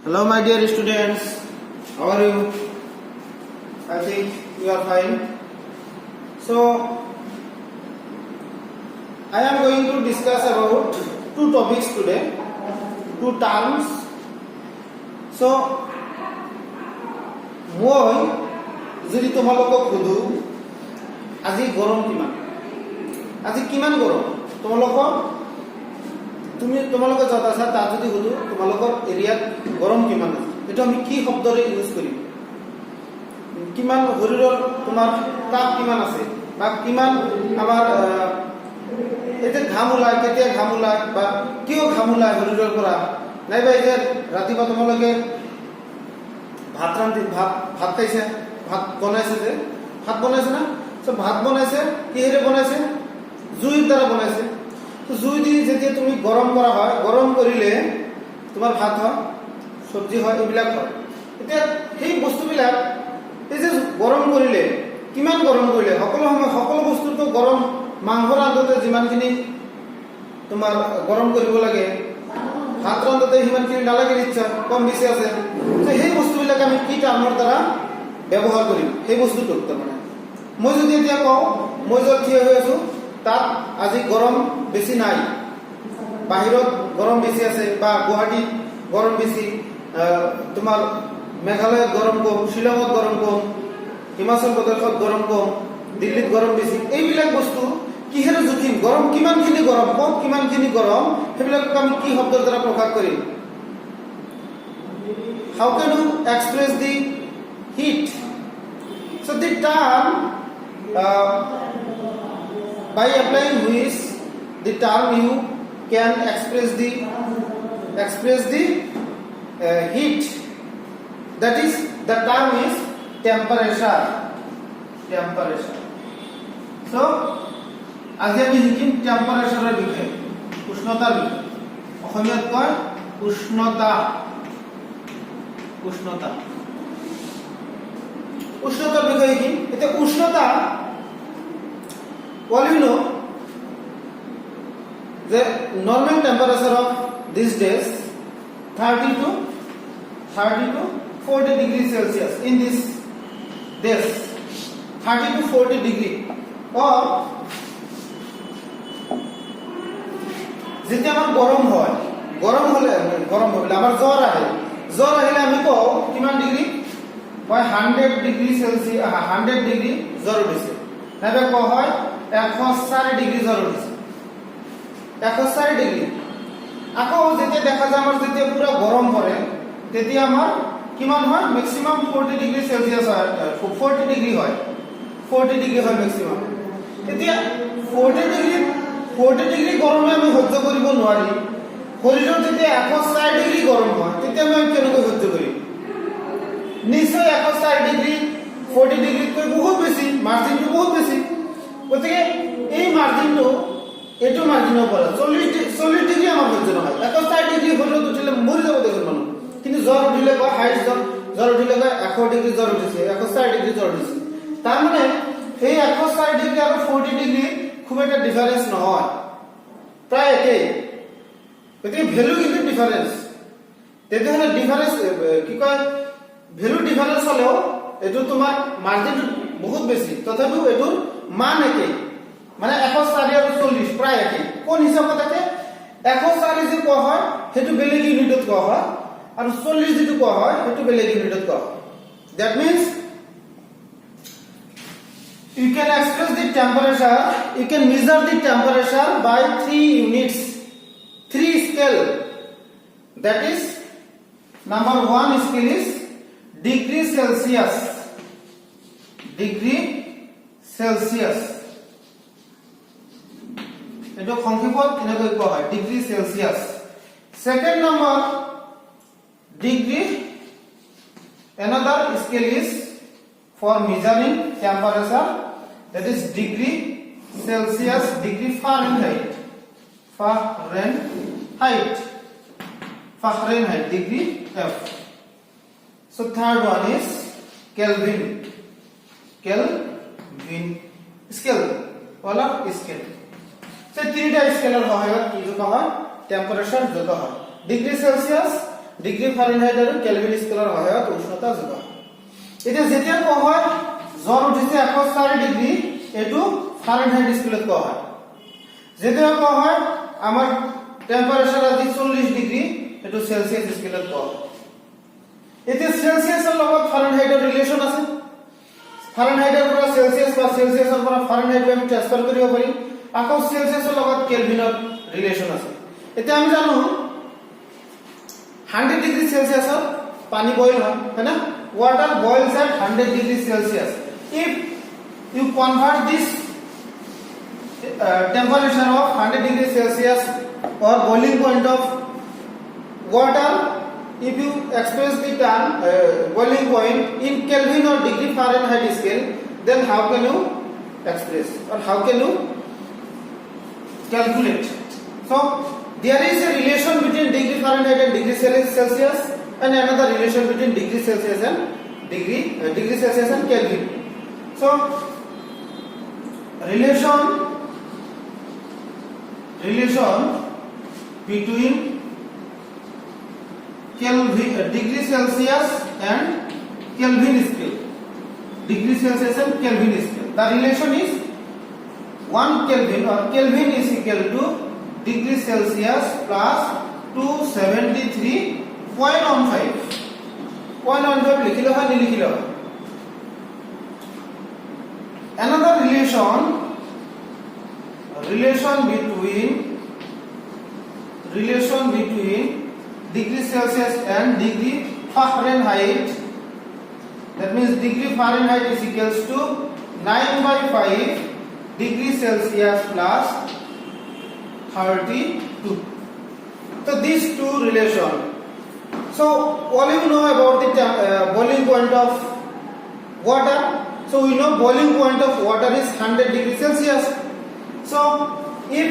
Hello my dear students, how are you? I think you are fine. So, I am going to discuss about two topics today, two terms. So, মই যদি তোমালোকক সুধো আজি গৰম কিমান, আজি কিমান গৰম তোমালোকে যত আছা তাত যদি সুধো তোমালোকৰ এৰিয়াত গৰম কিমান আছে, এটা আমি কি শব্দৰে ইউজ কৰিম, কিমান শৰীৰৰ তোমাৰ তাপ কিমান আছে বা কিমান আমাৰ এতে ঘাম ওলায়, কেতিয়া ঘাম ওলায় বা কিয় ঘাম ওলায় শৰীৰৰ পৰা, নাইবা এতিয়া ৰাতিপুৱা তোমালোকে ভাত খাইছে, ভাত বনাইছে না, ভাত বনাইছে কিহেৰে বনাইছে, জুইৰ দ্বাৰা বনাইছে। জুই দি যেতিয়া তুমি গৰম কৰা হয়, গৰম কৰিলে তোমাৰ ভাত হয়, চব্জি হয়, এইবিলাক হয়। এতিয়া সেই বস্তুবিলাক এই যে গৰম কৰিলে, কিমান গৰম কৰিলে, সকলো সময় সকলো বস্তুটো গৰম, মাংস ৰান্ধোতে যিমানখিনি তোমাৰ গৰম কৰিব লাগে, ভাত ৰান্ধোতে সিমানখিনি নালাগে, নিশ্চয় কম বেছি আছে। সেই বস্তুবিলাক আমি কি টাৰ্মৰ দ্বাৰা ব্যৱহাৰ কৰিম, সেই বস্তুটো তাৰমানে মই যদি এতিয়া কওঁ, মই য'ত থিয় হৈ আছো তাত আজি গৰম বেছি নাই, বাহিৰত গৰম বেছি আছে, বা গুৱাহাটীত গৰম বেছি, তোমাৰ মেঘালয়ত গৰম কম, শ্বিলঙত গৰম কম, হিমাচল প্ৰদেশত গৰম কম, দিল্লীত গৰম বেছি। এইবিলাক বস্তু কিহেৰে জুখিম, গৰম কিমানখিনি গৰম, ক'ত কিমানখিনি গৰম, সেইবিলাক আমি কি শব্দৰ দ্বাৰা প্ৰকাশ কৰিম? How can you express the heat? So the term by applying which the term you can express the heat, that is the term is temperature. So আজি আমি শিকিম টেম্পারেচারের বিষয়ে, উষ্ণতার বিষয়ে। অসমীয়াত কয় উষ্ণতার বিষয়ে শিকিম। এতিয়া উষ্ণতা, all you know the normal temperature of these days 30 to 40 degrees Celsius in this days, 30 to 40 degree, or যেতিয়া আমার গরম হলে আমার জ্বর আহিলে আমি কওঁ কিমান ডিগ্ৰী, 100 ডিগ্ৰী সেলসিয়াস, 100 ডিগ্ৰী জ্বৰ উঠিছে, নাইবা কোৱা হয় 104 ডিগ্ৰী জ্বৰ উঠিছে, 104 ডিগ্ৰী। আকৌ যেতিয়া দেখা যায় আমাৰ যেতিয়া পুৰা গৰম পৰে তেতিয়া আমাৰ কিমান হয়, ম্যাক্সিমাম 40 ডিগ্ৰী সেলসিয়াস হয়, 40 ডিগ্ৰী হয় ম্যাক্সিমাম। এতিয়া 40 ডিগ্ৰী গৰমে আমি সহ্য কৰিব নোৱাৰি, শৰীৰত যেতিয়া 104 ডিগ্ৰী গৰম হয় তেতিয়া আমি কেনেকৈ সহ্য কৰিম? নিশ্চয় 104 ডিগ্ৰী 40 ডিগ্ৰীতকৈ বহুত বেছি, মাৰ্জিনটো বহুত বেছি। গতিকে এই মাৰ্জিনটো এইটো মাৰ্জিনৰ পৰা 40 ডিগ্ৰী আমাৰ সহ্য নহয়। 104 ডিগ্ৰী শৰীৰত উঠিলে মৰি যাব দেখোন মানুহ, কিন্তু জ্বৰ উঠিলে কয় হাই জ্বৰ উঠিলে কয় 100 ডিগ্ৰী জ্বৰ উঠিছে, 104 ডিগ্ৰী জ্বৰ উঠিছে। তাৰমানে এই 104 ডিগ্ৰী আৰু 40 ডিগ্ৰী খুব একটা ডিফাৰেন্স নহয়, প্ৰায় একেই। গতিকে ভ্যালু কিন্তু ডিফাৰেন্স, তেতিয়াহ'লে ডিফাৰেন্স কি কয়, ভ্যালু ডিফাৰেন্স হলেও এইটো তোমাৰ মাৰ্জিন বহুত বেছি, তথাপিও এইটোৰ মান একেই, মানে 104 আৰু 40 প্ৰায় একেই। কোন হিচাপত থাকে, 104 যি কোৱা হয় সেইটো বেলেগ ইউনিটত কোৱা হয়, আৰু 40 যিটো কোৱা হয় সেইটো বেলেগ ইউনিটত কোৱা হয়। That means you can express the temperature, you can measure the temperature by 3 units, 3 scale. That is, number 1 scale is degree Celsius, eto সংক্ষেপত এনেকৈ কোৱা হয় degree Celsius. Second number degree, another scale is for measuring temperature, that is degree Celsius, degree Fahrenheit, degree F. So third one is Kelvin scale, wala scale. So তিনটা স্কেলের হয় কি যত হয় temperature যত হয়, ডিগ্রি সেলসিয়াস, ডিগ্ৰী ফাৰেনহাইট আৰু kelvin স্কেলৰ সহায়ত উষ্ণতা জোখা এতিয়া যেতিয়া কোৱা হয় জ্বৰ উঠিছে 104 ডিগ্ৰী এটো ফাৰেনহাইট স্কেলত কোৱা হয় যেতিয়া কোৱা হয় আমাৰ টেম্পাৰেচাৰ আজি 40 ডিগ্ৰী এটো সেলসিয়াস স্কেলত কোৱা হয় এতিয়া সেলসিয়াসৰ লগত ফাৰেনহাইটৰ ৰিলেচন আছে ফাৰেনহাইটৰ পৰা সেলসিয়াস বা সেলসিয়াসৰ পৰা ফাৰেনহাইট আমি ট্ৰান্সফাৰ কৰিব পাৰি আকৌ সেলসিয়াসৰ লগত কেলভিনৰ ৰিলেচন আছে এতিয়া আমি জানো 100 ডিগ্ৰী সেলসিয়াসত পানী বইল হয় না water boils at 100 degrees Celsius if you convert this temperature of 100 degrees Celsius or boiling point of water if you express the term boiling point in Kelvin or degree Fahrenheit scale then how can you express or how can you calculate so there is a relation between degree Fahrenheit and degree Celsius and another relation between degree Celsius and degree Celsius and Kelvin so relation between Kelvin degree Celsius and Kelvin scale degree Celsius and Kelvin scale the relation is 1 Kelvin or Kelvin is equal to degree Celsius plus 273.15 লিখিলো হয় নিলিখিলো another relation between degree Celsius and degree Fahrenheit that means degree Fahrenheit is equals to 9/5 degree Celsius plus 32 so these two relation so all you know about the boiling point of water so we know boiling point of water is 100 degrees Celsius so if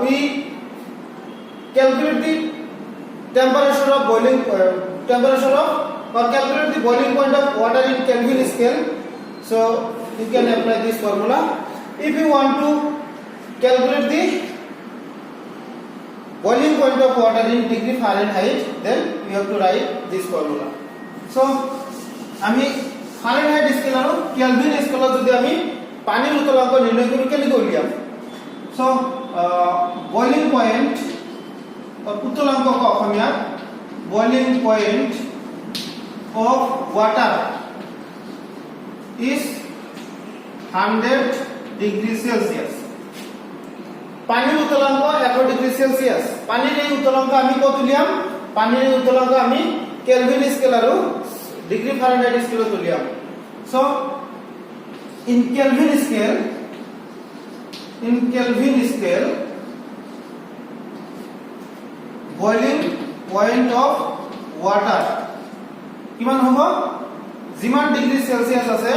we calculate the temperature of boiling temperature of or calculate the boiling point of water in Kelvin scale so you can apply this formula if you want to calculate the boiling point of water in degree Fahrenheit then you have to write this formula so আমি Fahrenheit scale আৰু kelvin স্কেলত যদি আমি পানীৰ উত্তলাংক নিৰ্ণয় কৰো কেনেকৈ উলিয়াম so boiling point উত্তলাংক Asomiya boiling point of water is 100 degrees Celsius পানির উত্তলাংক 100 ডিগ্রি সেলসিয়াস পানির এই উত্তলাংক আমি কত লিয়াম পানির এই উত্তলাংক আমি কেলভিন স্কেল আৰু ডিগ্রি ফারেনহাইট স্কেলত লিয়াম so in Kelvin scale boiling point of water কিমান হ'ব যিমান ডিগ্রি সেলসিয়াস আছে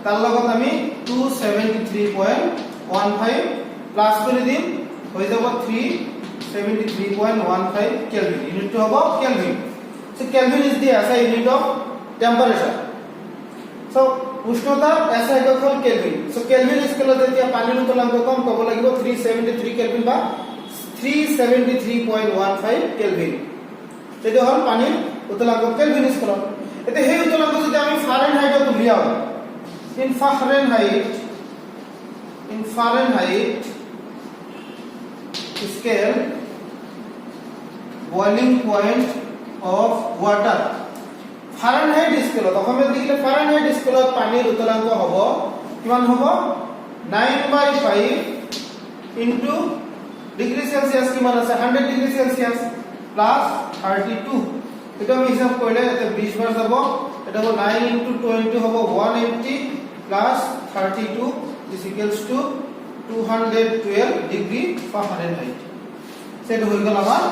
তাৰ লগত আমি 273.15 প্লাস করে দিম হয়ে যাব 373.15 কেলভিন ইউনিট হবে kelvin so kelvin is the SI unit of temperature so উষ্ণতা এসআই একক হল কেলভিন সো কেলভিন স্কেলত যেতিয়া পানীৰ উত্তলাংক কম কব লাগিব 373 কেলভিন বা 373.15 কেলভিন এটা হল পানীৰ উত্তলাংক কেলভিন স্কেলত এতে সেই উত্তলাংক যদি আমি ফারেনহাইটত উলিয়াও in Fahrenheit scale boiling point of water Fahrenheit scale অসমে দিলে Fahrenheit scale পানীৰ উত্তলাংক হ'ব কিমান হ'ব 9/5 into degree Celsius কিমান আছে 100 degree Celsius plus 32 এটা আমি হিসাব কৰিলে এটা 20 বাৰ যাব এটা হ'ব 9 into 20 হ'ব 180 plus 32 is equals to 212 degree Fahrenheit সেটা হই গেল আমার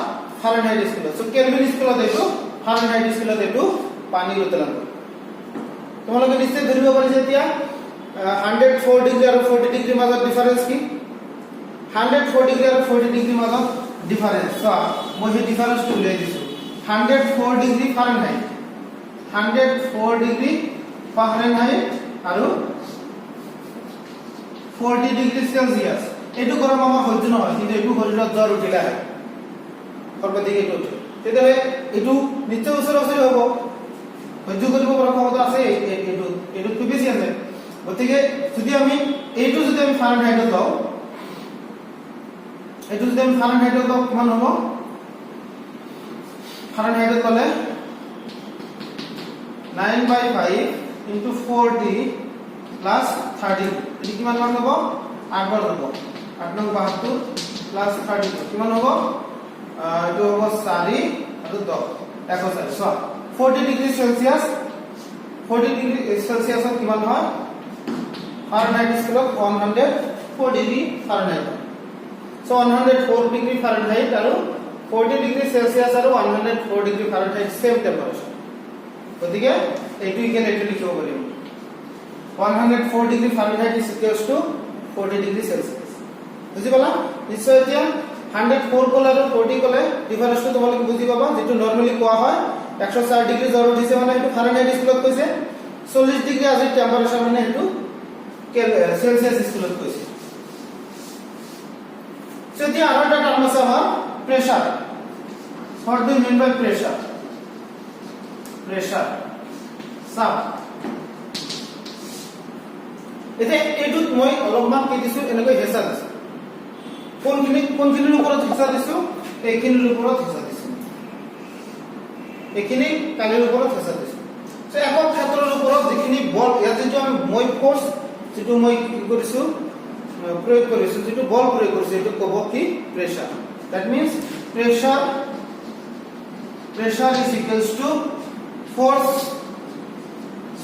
Fahrenheit স্কেল সো কেলভিন স্কেলত এটো Fahrenheit স্কেলত এটো পানীৰ উত্তলাংক তোমালোকে নিশ্চয় ধৰিব পাৰিছে এতিয়া 104 ডিগ্ৰী আৰু 40 ডিগ্ৰী মাজত ডিফাৰেন্স কি 104 ডিগ্ৰী আৰু 40 ডিগ্ৰী মাজত ডিফাৰেন্স সো মই এই ডিফাৰেন্সটো উলিয়াই দিছো 104 ডিগ্ৰী Fahrenheit 104 ডিগ্ৰী Fahrenheit আৰু 40 ডিগ্ৰী Celsius এটো গৰম আমাৰ সহ্য নহয় কিন্তু এটো শৰীৰত জ্বৰ উঠিলে হয় সৰ্বাধিক এটো তেতিয়াহ'লে এইটো নিশ্চয় ওচৰা ওচৰি হ'ব সহ্য কৰিব পৰা ক্ষমতা আছে এইটোতকৈ বেছি আছে গতিকে যদি আমি এইটো যদি আমি ফাৰেনহাইটত লওঁ এইটো যদি আমি ফাৰেনহাইটত লওঁ কিমান হ'ব ফাৰেনহাইটত ল'লে 9/5 into 40 plus 30 এটি কিমান মান হ'ব 8 বাৰ হ'ব 8 নং 72 plus 30 কিমান হ'ব এটো হ'ব 4 আৰু 10 140 সো 40 ডিগ্ৰী সেলসিয়াস 40 ডিগ্ৰী সেলসিয়াসত কিমান হয় ফাৰেনহাইট স্কেলত 104 degree Fahrenheit so 104 degree Fahrenheit আৰু 40 ডিগ্ৰী সেলসিয়াস আৰু 104 ডিগ্ৰী ফাৰেনহাইট সেম টেম্পাৰেচাৰ গতিকে এইটো ইকুৱেল এইটো লিখিব পাৰিম 104 degree Fahrenheit is equals to 40 degree Celsius বুজি পালা নিশ্চয় এতিয়া 104 কলে আৰু 40 কলে ডিফাৰেন্সটো তোমালোকে বুজি পাবা যেটো নৰমালি কোৱা হয় 104 ডিগ্ৰী জ্বৰ উঠিছে মানে এইটো ফাৰেনহাইট স্কেলত কৈছে 40 ডিগ্ৰী আজি টেম্পাৰেচাৰ মানে এইটো সেলসিয়াস স্কেলত কৈছে সো এতিয়া আৰু এটা টাৰ্ম আছে আমাৰ প্ৰেসাৰ what do you mean by pressure pressure চাপ এতে এইটোত মই অলপমান কি দিছো এনেকৈ হেঁচা দিছো কোনখিনিৰ ওপৰত হেঁচা দিছো এইখিনিৰ ওপৰত হেঁচা দিছো এইখিনি কালিৰ ওপৰত হেঁচা দিছো সো একক ক্ষেত্ৰৰ ওপৰত যিখিনি বল ইয়াতে যে মই ফোৰ্স যেটো মই কি কৰিছো প্ৰয়োগ কৰিছো যেটো বল প্ৰয়োগ কৰিছো এটো ক'ব কি প্ৰেসাৰ that means pressure is equals to force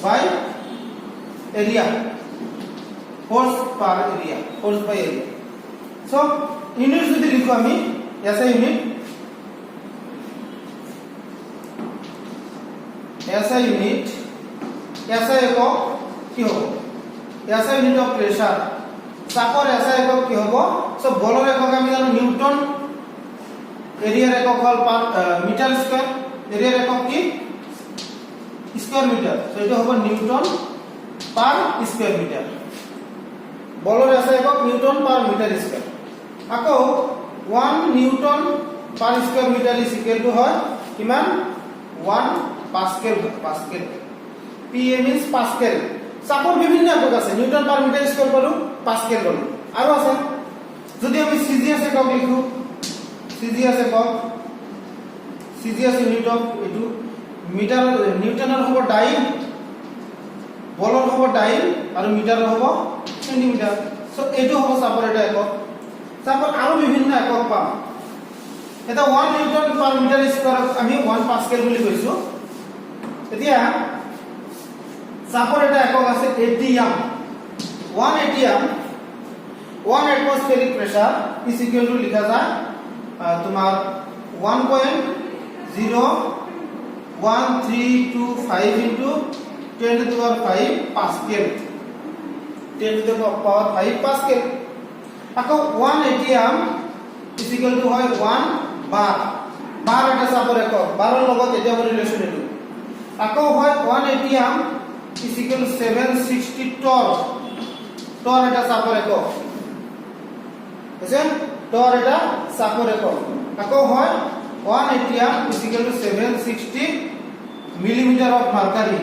by area force per area force by area so unit যদি লিখো আমি SI unit SI একক কি হ'ব SI unit of pressure চাপৰ SI একক কি হ'ব সো বলৰ একক আমি জানো নিউটন এরিয়ার একক হল মিটার স্কয়ার এরিয়ার একক কি স্কয়ার মিটার সো এটা হবে নিউটন পার স্কয়ার মিটার বলৰ আছে একক নিউটন পার মিটার স্কয়ার আকৌ 1 newton per square metre is equal to হয় কিমান 1 পাস্কেল pm ইজ পাস্কেল চাপৰ বিভিন্ন একক আছে নিউটন পাৰ মিটাৰ স্কয়াৰ পালো পাস্কেল পালো আৰু আছে যদি আমি সিজিএস একক লিখো CGS একক CGS ইউনিট অফ এটু মিটার নিউটনৰ হ'ব ডাইন বলৰ হ'ব ডাইন আৰু মিটাৰৰ হ'ব সেন্টিমিটাৰ সো এটু হ'ব চাপৰ এটা একক চাপৰ আৰু বিভিন্ন একক পাম এটা 1 নিউটন পাৰ মিটাৰ স্কয়াৰ আমি 1 পাস্কেল বুলি কৈছো এতিয়া চাপৰ এটা একক আছে ATM 1 ATM 1 atmospheric pressure is equal to লিখা যায় তোমার 1.01325 into 10 to the power 5 pascal 10 to the power 5 pascal আকৌ 1 atm is equal to হয় 1 bar এটা চাপৰ একক বাৰৰ লগত এটা ৰিলেচন এটো আকৌ হয় 1 atm is equal to 760 torr এটা চাপৰ একক বুঝছেন torr এটা চাপৰ একক আকৌ হয় 1 atm is equal to 760 millimetre of mercury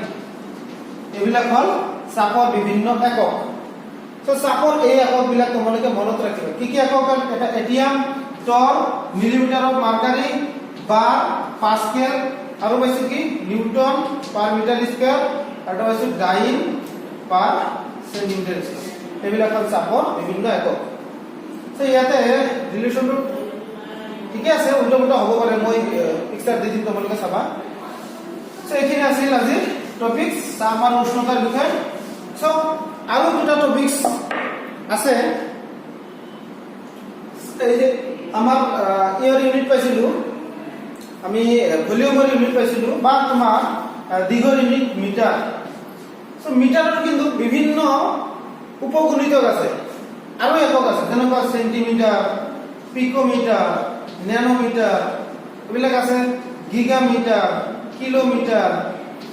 এবিলাক হল চাপৰ বিভিন্ন একক সো চাপৰ এই একক বিলাক তোমালোকে মনত ৰাখিবা কি কি একক এটা atm torr millimetre of mercury bar pascal আৰু পাইছো কি নিউটন পাৰ মিটাৰ স্কয়াৰ আৰু পাইছো ডাইন পাৰ সেন্টিমিটাৰ স্কয়াৰ এবিলাক হল চাপৰ বিভিন্ন একক সো ইয়াতে ৰিলেশনটো ঠিক আছে উল্টা উল্টা হ'ব পাৰে মই পিকচাৰ দি দিম তোমালোকে চাবা সো এখিনি আছিল আজি টপিকস আমাৰ উষ্ণতাৰ বিষয় সো আৰু দুটা টপিকস আছে এই যে আমাৰ এয়াৰ ইউনিট পাইছিলো আমি ভলিউমৰ ইউনিট পাইছিলো বা তোমাৰ দিগৰ ইউনিট মিটাৰ সো মিটাৰৰ কিন্তু বিভিন্ন উপগুণিতক আছে আৰু একক আছে যেনেকুৱা সেন্টিমিটাৰ পিকোমিটাৰ ন্যানোমিটাৰ এবিলাক আছে গিগামিটাৰ কিলোমিটাৰ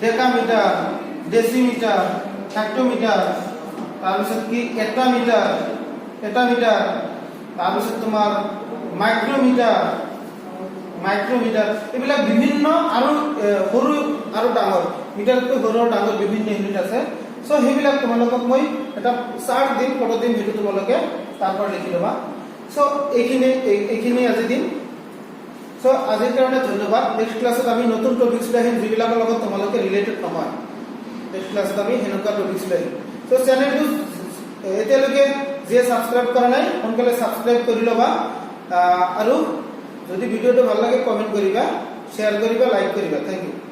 ডেকামিটাৰ ডেসিমিটাৰ হেক্টোমিটাৰ তাৰপিছত কি এটামিটাৰ তাৰপিছত তোমাৰ মাইক্ৰোমিটাৰ মাইক্ৰমিটাৰ এইবিলাক বিভিন্ন আৰু সৰু আৰু ডাঙৰ মিটাৰতকৈ সৰু আৰু ডাঙৰ বিভিন্ন ইউনিট আছে সো সেইবিলাক তোমালোকক মই এটা চাৰ্ট দিম ফটো দিম সেইটো তোমালোকে তাৰ পৰা লিখি ল'বা সো এইখিনি আজি দিম সো আজিৰ কাৰণে ধন্যবাদ নেক্সট ক্লাছত আমি নতুন টপিকছ লৈ আহিম যিবিলাকৰ লগত তোমালোকে ৰিলেটেড নহয় নেক্সট ক্লাছত আমি হেনেকুৱা টপিকছ লৈ আহিম সো চেনেলটো এতিয়ালৈকে যে সাবস্ক্ৰাইব কৰা নাই সোনকালে সাবস্ক্ৰাইব কৰি ল'বা আৰু যদি ভিডিওটো ভাল লাগে কমেন্ট কৰিবা শেয়াৰ কৰিবা লাইক কৰিবা থ্যাংক ইউ